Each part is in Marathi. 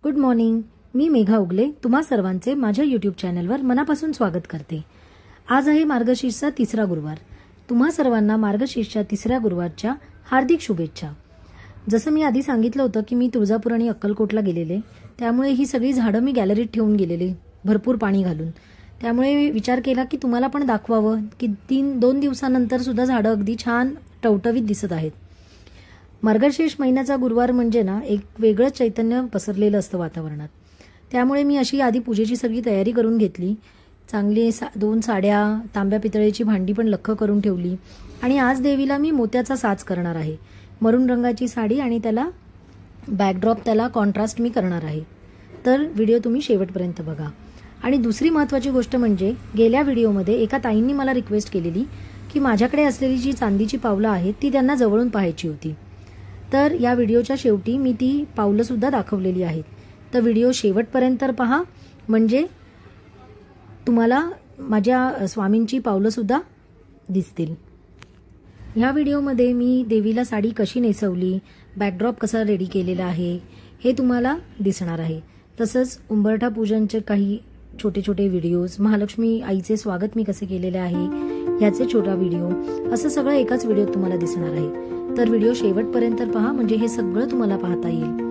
Good morning. मी मेघा उगले तुम्हा सर्वांचे माझ्या यूट्यूब चॅनलवर मनापासून स्वागत करते. आज आहे मार्गशीर्षचा तिसरा गुरुवार. तुम्हा सर्वांना मार्गशीर्षच्या तिसऱ्या गुरुवारच्या हार्दिक शुभेच्छा. जसं मी आधी सांगितलं होतं की मी तुळजापूर आणि अक्कलकोटला गेलेले, त्यामुळे ही सगळी झाडं मी गॅलरीत ठेवून गेलेले भरपूर पाणी घालून. त्यामुळे विचार केला की तुम्हाला पण दाखवावं की 2 दिवसानंतर सुद्धा झाडं अगदी छान टवटवीत दिसत आहेत. मार्गशीर्ष महिन्याचा गुरुवार म्हणजे ना एक वेगळं चैतन्य पसरलेलं असतं वातावरणात. त्यामुळे मी अशी आधी पूजेची सगळी तयारी करून घेतली. चांगली 2 साड्या, तांब्या पितळेची भांडी पण लख्ख करून ठेवली. आणि आज देवीला मी मोत्याचा साज करणार आहे. मरून रंगाची साडी आणि त्याला बॅकड्रॉप, त्याला कॉन्ट्रास्ट मी करणार आहे. तर व्हिडिओ तुम्ही शेवटपर्यंत बघा. आणि दुसरी महत्त्वाची गोष्ट म्हणजे गेल्या व्हिडिओमध्ये एका ताईंनी मला रिक्वेस्ट केलेली की माझ्याकडे असलेली जी चांदीची पावलं आहेत ती त्यांना जवळून पाहायची होती. तर या व्हिडिओच्या शेवटी मी ती पावलं सुद्धा दाखवलेली आहेत. तर व्हिडिओ शेवटपर्यंत पहा, म्हणजे तुम्हाला माझ्या स्वामींची पावलं सुद्धा दिसतील. ह्या व्हिडिओमध्ये मी देवीला साडी कशी नेसवली, बॅकड्रॉप कसा रेडी केलेला आहे हे तुम्हाला दिसणार आहे. तसंच उंबरठा पूजनचे काही छोटे छोटे व्हिडिओज, महालक्ष्मी आईचे स्वागत मी कसे केलेले आहे ह्याचे छोटा व्हिडिओ, असं सगळं एकाच व्हिडिओत तुम्हाला दिसणार आहे. तर व्हिडिओ शेवटपर्यंत पहा, म्हणजे हे सगळं तुम्हाला पाहता येईल.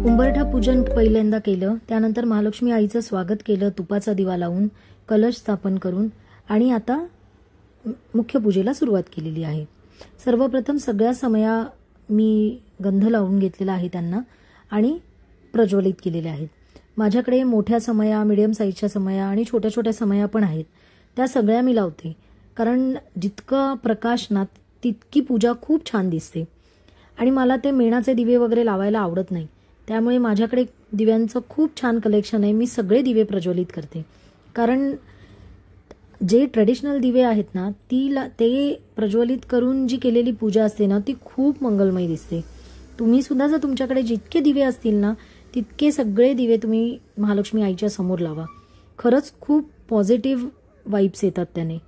उंबरठा पूजन पहिल्यांदा केलं, त्यानंतर महालक्ष्मी आईचं स्वागत केलं तुपाचा दिवा लावून, कलश स्थापन करून आणि आता मुख्य पूजेला सुरुवात केलेली आहे। सर्वप्रथम सगळ्या समया मी गंध लावून घेतलेला आहे त्यांना आणि प्रज्वलित केलेल्या आहेत। माझ्याकडे मोठ्या समया, मीडियम साईजच्या समया आणि छोट्या छोट्या समया पण आहेत, त्या सगळ्या मी लावते, कारण जितका प्रकाश ना तितकी पूजा खूप छान दिसते। आणि मला ते मेणाचे दिवे वगैरे लावायला आवडत नाही, त्यामुळे माझ्याकडे दिव्यांचं खूप छान कलेक्शन आहे। मी सगळे दिवे प्रज्वलित करते, कारण जे ट्रेडिशनल दिवे आहेत ना ते प्रज्वलित करून जी केलेली पूजा असते ना ती खूप मंगलमय दिसते। तुम्ही सुद्धा जर तुमच्याकडे जितके दिवे असतील ना तितके सगळे दिवे तुम्ही महालक्ष्मी आईच्या समोर लावा, खरंच खूप पॉझिटिव्ह वाइब्स येतात त्याने।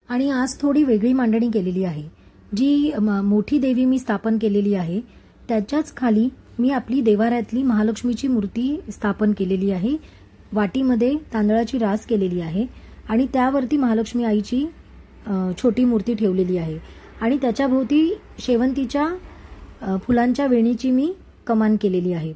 आणि आज थोडी वेगळी मांडणी केलेली आहे। जी मोठी देवी मी स्थापन केलेली आहे त्याच्याच खाली मी आपली देवाऱ्यातली महालक्ष्मीची मूर्ती स्थापन केलेली आहे। वाटीमध्ये तांदळाची रास केलेली आहे आणि त्यावरती महालक्ष्मी आईची छोटी मूर्ती ठेवलेली आहे आणि त्याच्याभोवती शेवंतीच्या फुलांच्या वेणीची मी कमान केलेली आहे।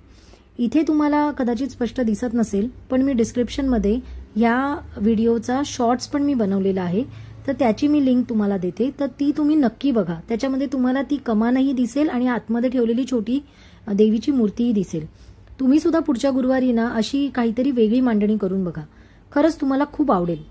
इथे तुम्हाला कदाचित स्पष्ट दिसत नसेल, पण मी डिस्क्रिप्शनमध्ये या व्हिडिओचा शॉर्ट्स पण मी बनवलेला आहे, तर त्याची मी लिंक तुम्हाला देते, तर ती तुम्ही नक्की बघा। त्याच्यामध्ये तुम्हाला ती कमानही दिसेल आणि आतमध्ये ठेवलेली छोटी देवीची मूर्तीही दिसेल। तुम्ही सुद्धा पुढच्या गुरुवारी ना अशी काहीतरी वेगळी मांडणी करून बघा, खरंच तुम्हाला खूप आवडेल।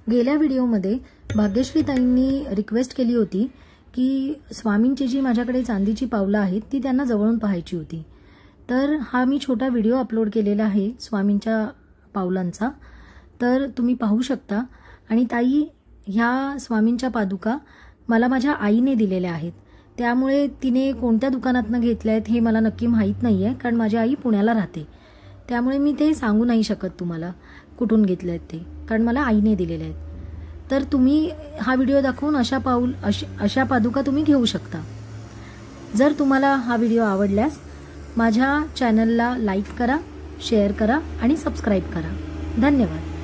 गेल्या व्हिडिओमध्ये भाग्यश्री ताईंनी रिक्वेस्ट केली होती की स्वामींची जी माझ्याकडे चांदीची पावलं आहेत ती त्यांना जवळून पाहायची होती, तर हा मी छोटा व्हिडिओ अपलोड केलेला आहे स्वामींच्या पावलांचा, तर तुम्ही पाहू शकता। आणि ताई, ह्या स्वामींच्या पादुका मला माझ्या आईने दिलेल्या आहेत, त्यामुळे तिने कोणत्या दुकानातनं घेतल्या आहेत हे मला नक्की माहीत नाहीये, कारण माझी आई पुण्याला राहते, त्यामुळे मी ते सांगू नाही शकत तुम्हाला कुठून घेतले आहेत ते, कारण मला आईने दिलेले आहेत। तर तुम्ही हा व्हिडिओ दाखवून अशा पादुका तुम्ही घेऊ शकता। जर तुम्हाला हा व्हिडिओ आवडल्यास माझ्या चॅनलला लाईक करा, शेअर करा आणि सबस्क्राईब करा। धन्यवाद।